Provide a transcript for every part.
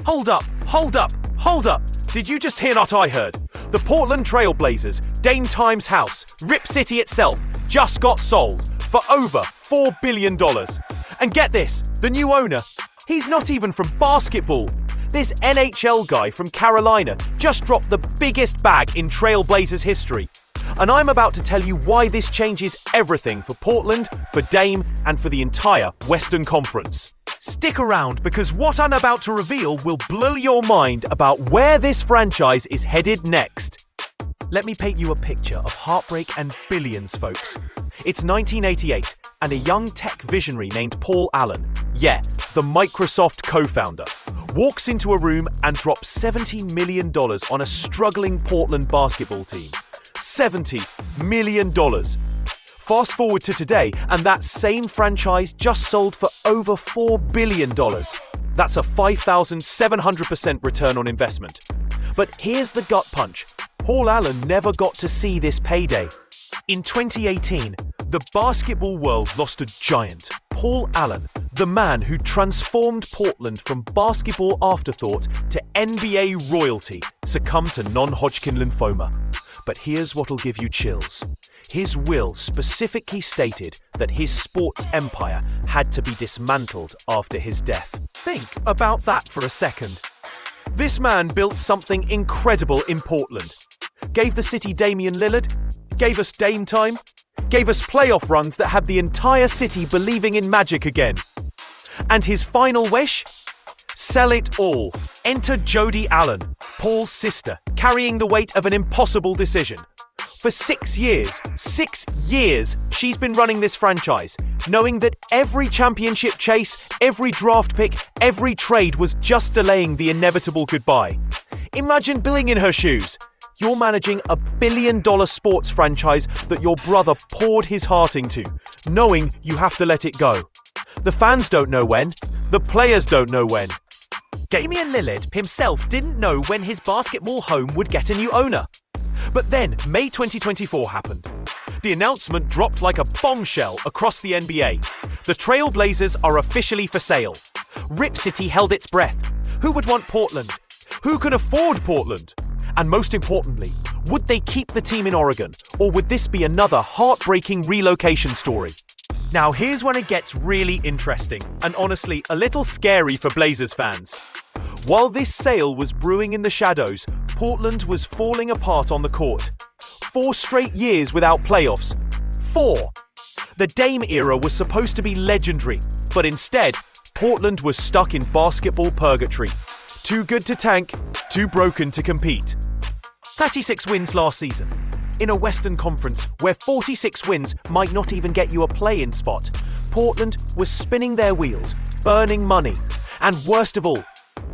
Hold up, hold up, hold up! Did you just hear what I heard? The Portland Trail Blazers, Dame Time's house, Rip City itself, just got sold for over $4 billion. And get this, the new owner, he's not even from basketball. This NHL guy from Carolina just dropped the biggest bag in Trail Blazers history. And I'm about to tell you why this changes everything for Portland, for Dame, and for the entire Western Conference. Stick around, because what I'm about to reveal will blow your mind about where this franchise is headed next. Let me paint you a picture of heartbreak and billions, folks. It's 1988, and a young tech visionary named Paul Allen, the Microsoft co-founder, walks into a room and drops $70 million on a struggling Portland basketball team. $70 million. Fast forward to today, and that same franchise just sold for over $4 billion. That's a 5,700% return on investment. But here's the gut punch. Paul Allen never got to see this payday. In 2018, the basketball world lost a giant. Paul Allen, the man who transformed Portland from basketball afterthought to NBA royalty, succumbed to non-Hodgkin lymphoma. But here's what'll give you chills. His will specifically stated that his sports empire had to be dismantled after his death. Think about that for a second. This man built something incredible in Portland. Gave the city Damian Lillard, gave us Dame Time, gave us playoff runs that had the entire city believing in magic again. And his final wish? Sell it all. Enter Jody Allen, Paul's sister, carrying the weight of an impossible decision. For 6 years, she's been running this franchise, knowing that every championship chase, every draft pick, every trade was just delaying the inevitable goodbye. Imagine being in her shoes. You're managing a billion-dollar sports franchise that your brother poured his heart into, knowing you have to let it go. The fans don't know when. The players don't know when. Damian Lillard himself didn't know when his basketball home would get a new owner. But then, May 2024 happened. The announcement dropped like a bombshell across the NBA. The Trail Blazers are officially for sale. Rip City held its breath. Who would want Portland? Who can afford Portland? And most importantly, would they keep the team in Oregon, or would this be another heartbreaking relocation story? Now here's when it gets really interesting, and honestly a little scary for Blazers fans. While this sale was brewing in the shadows, Portland was falling apart on the court. 4 straight years without playoffs. 4. The Dame era was supposed to be legendary, but instead, Portland was stuck in basketball purgatory. Too good to tank, too broken to compete. 36 wins last season. In a Western Conference where 46 wins might not even get you a play-in spot, Portland was spinning their wheels, burning money, and worst of all,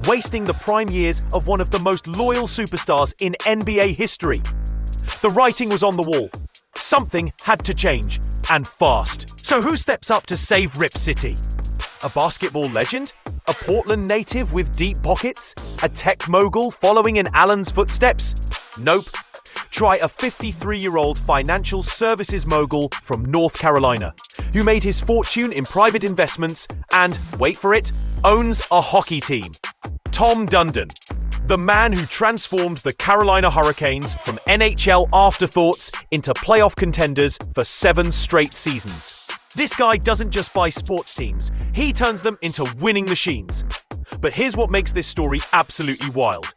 wasting the prime years of one of the most loyal superstars in NBA history. The writing was on the wall. Something had to change, and fast. So who steps up to save Rip City? A basketball legend? A Portland native with deep pockets? A tech mogul following in Allen's footsteps? Nope. Try a 53-year-old financial services mogul from North Carolina, who made his fortune in private investments and, wait for it, owns a hockey team. Tom Dundon, the man who transformed the Carolina Hurricanes from NHL afterthoughts into playoff contenders for 7 straight seasons. This guy doesn't just buy sports teams, he turns them into winning machines. But here's what makes this story absolutely wild.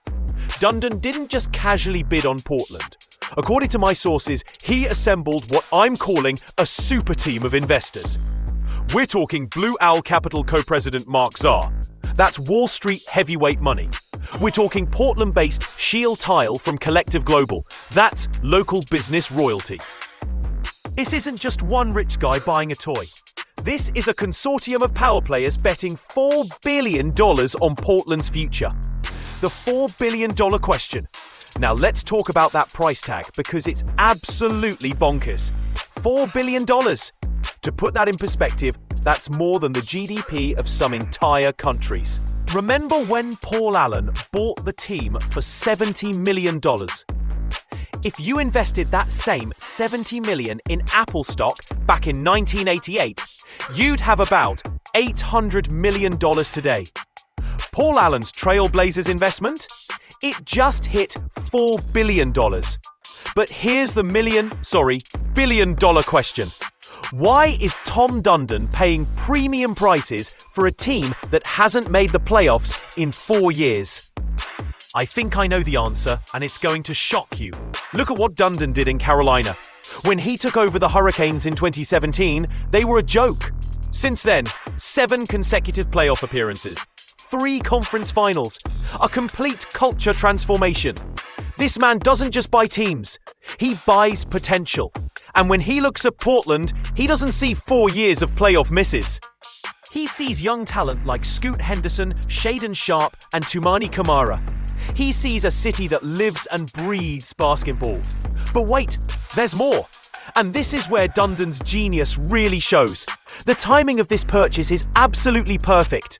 Dundon didn't just casually bid on Portland. According to my sources, he assembled what I'm calling a super team of investors. We're talking Blue Owl Capital co-president Mark Czar. That's Wall Street heavyweight money. We're talking Portland-based Shield Tile from Collective Global. That's local business royalty. This isn't just one rich guy buying a toy. This is a consortium of power players betting $4 billion on Portland's future. The $4 billion question. Now let's talk about that price tag, because it's absolutely bonkers. $4 billion. To put that in perspective, that's more than the GDP of some entire countries. Remember when Paul Allen bought the team for $70 million? If you invested that same $70 million in Apple stock back in 1988, you'd have about $800 million today. Paul Allen's Trailblazers investment? It just hit $4 billion. But here's the billion-dollar question. Why is Tom Dundon paying premium prices for a team that hasn't made the playoffs in 4 years? I think I know the answer, and it's going to shock you. Look at what Dundon did in Carolina. When he took over the Hurricanes in 2017, they were a joke. Since then, 7 consecutive playoff appearances, 3 conference finals, a complete culture transformation. This man doesn't just buy teams, he buys potential. And when he looks at Portland, he doesn't see 4 years of playoff misses. He sees young talent like Scoot Henderson, Shaedon Sharpe, and Toumani Camara. He sees a city that lives and breathes basketball. But wait, there's more. And this is where Dundon's genius really shows. The timing of this purchase is absolutely perfect.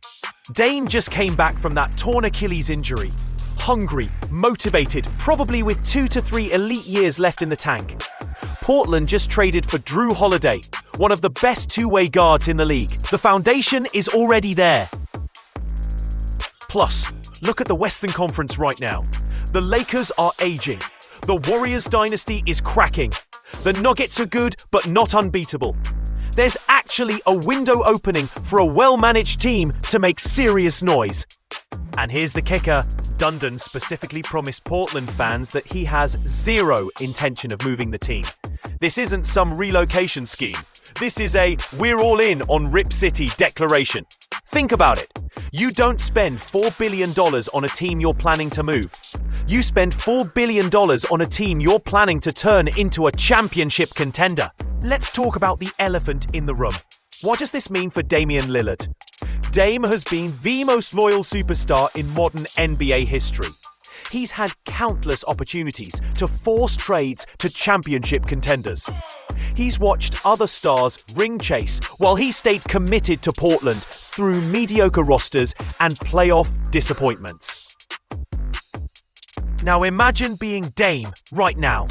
Dame just came back from that torn Achilles injury. Hungry, motivated, probably with 2 to 3 elite years left in the tank. Portland just traded for Drew Holiday, one of the best two-way guards in the league. The foundation is already there. Plus, look at the Western Conference right now. The Lakers are aging. The Warriors dynasty is cracking. The Nuggets are good, but not unbeatable. There's actually a window opening for a well-managed team to make serious noise. And here's the kicker. Dundon specifically promised Portland fans that he has zero intention of moving the team. This isn't some relocation scheme. This is a "we're all in on Rip City" declaration. Think about it. You don't spend $4 billion on a team you're planning to move. You spend $4 billion on a team you're planning to turn into a championship contender. Let's talk about the elephant in the room. What does this mean for Damian Lillard? Dame has been the most loyal superstar in modern NBA history. He's had countless opportunities to force trades to championship contenders. He's watched other stars ring chase while he stayed committed to Portland through mediocre rosters and playoff disappointments. Now imagine being Dame right now.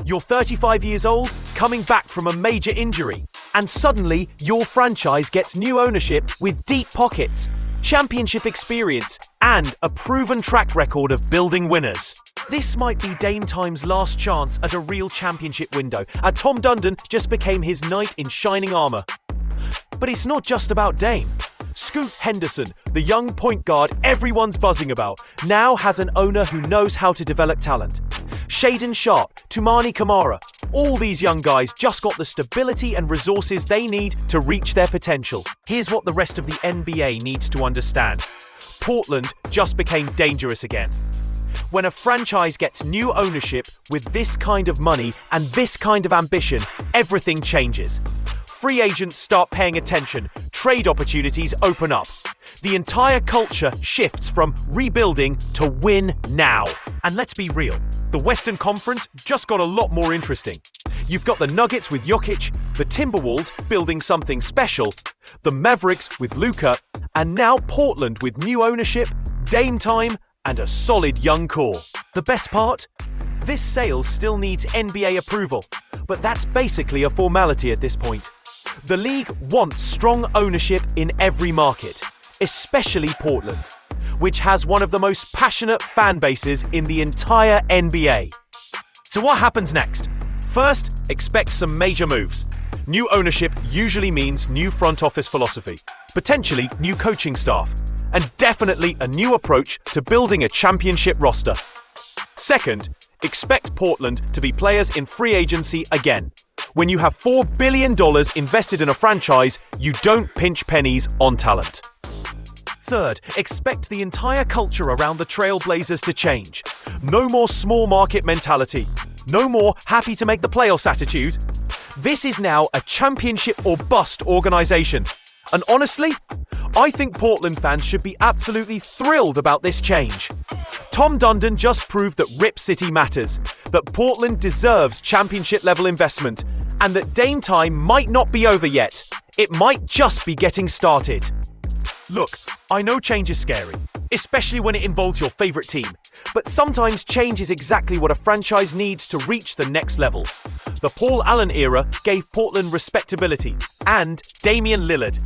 You're 35 years old, coming back from a major injury, and suddenly your franchise gets new ownership with deep pockets, championship experience, and a proven track record of building winners. This might be Dame Time's last chance at a real championship window, and Tom Dundon just became his knight in shining armor. But it's not just about Dame. Scoot Henderson, the young point guard everyone's buzzing about, now has an owner who knows how to develop talent. Shaedon Sharpe, Toumani Camara, all these young guys just got the stability and resources they need to reach their potential. Here's what the rest of the NBA needs to understand. Portland just became dangerous again. When a franchise gets new ownership with this kind of money and this kind of ambition, everything changes. Free agents start paying attention, trade opportunities open up. The entire culture shifts from rebuilding to win now. And let's be real, the Western Conference just got a lot more interesting. You've got the Nuggets with Jokic, the Timberwolves building something special, the Mavericks with Luka, and now Portland with new ownership, Dame Time, and a solid young core. The best part? This sale still needs NBA approval, but that's basically a formality at this point. The league wants strong ownership in every market, especially Portland, which has one of the most passionate fan bases in the entire NBA. So what happens next? First, expect some major moves. New ownership usually means new front office philosophy, potentially new coaching staff, and definitely a new approach to building a championship roster. Second, expect Portland to be players in free agency again. When you have $4 billion invested in a franchise, you don't pinch pennies on talent. Third, expect the entire culture around the Trailblazers to change. No more small market mentality. No more happy to make the playoffs attitude. This is now a championship or bust organization. And honestly, I think Portland fans should be absolutely thrilled about this change. Tom Dundon just proved that Rip City matters, that Portland deserves championship-level investment, and that Dame Time might not be over yet. It might just be getting started. Look, I know change is scary, especially when it involves your favorite team, but sometimes change is exactly what a franchise needs to reach the next level. The Paul Allen era gave Portland respectability and Damian Lillard.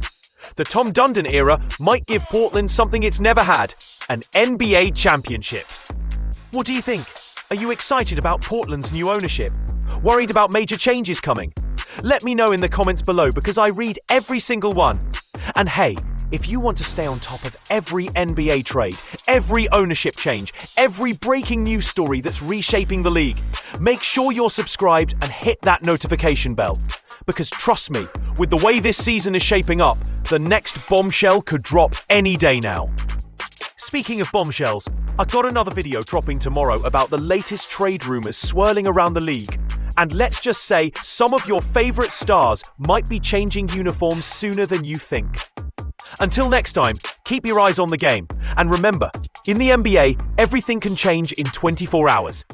The Tom Dundon era might give Portland something it's never had, an NBA championship. What do you think? Are you excited about Portland's new ownership? Worried about major changes coming? Let me know in the comments below because I read every single one. And hey, if you want to stay on top of every NBA trade, every ownership change, every breaking news story that's reshaping the league, make sure you're subscribed and hit that notification bell. Because trust me, with the way this season is shaping up, the next bombshell could drop any day now. Speaking of bombshells, I got another video dropping tomorrow about the latest trade rumors swirling around the league. And let's just say some of your favorite stars might be changing uniforms sooner than you think. Until next time, keep your eyes on the game. And remember, in the NBA, everything can change in 24 hours.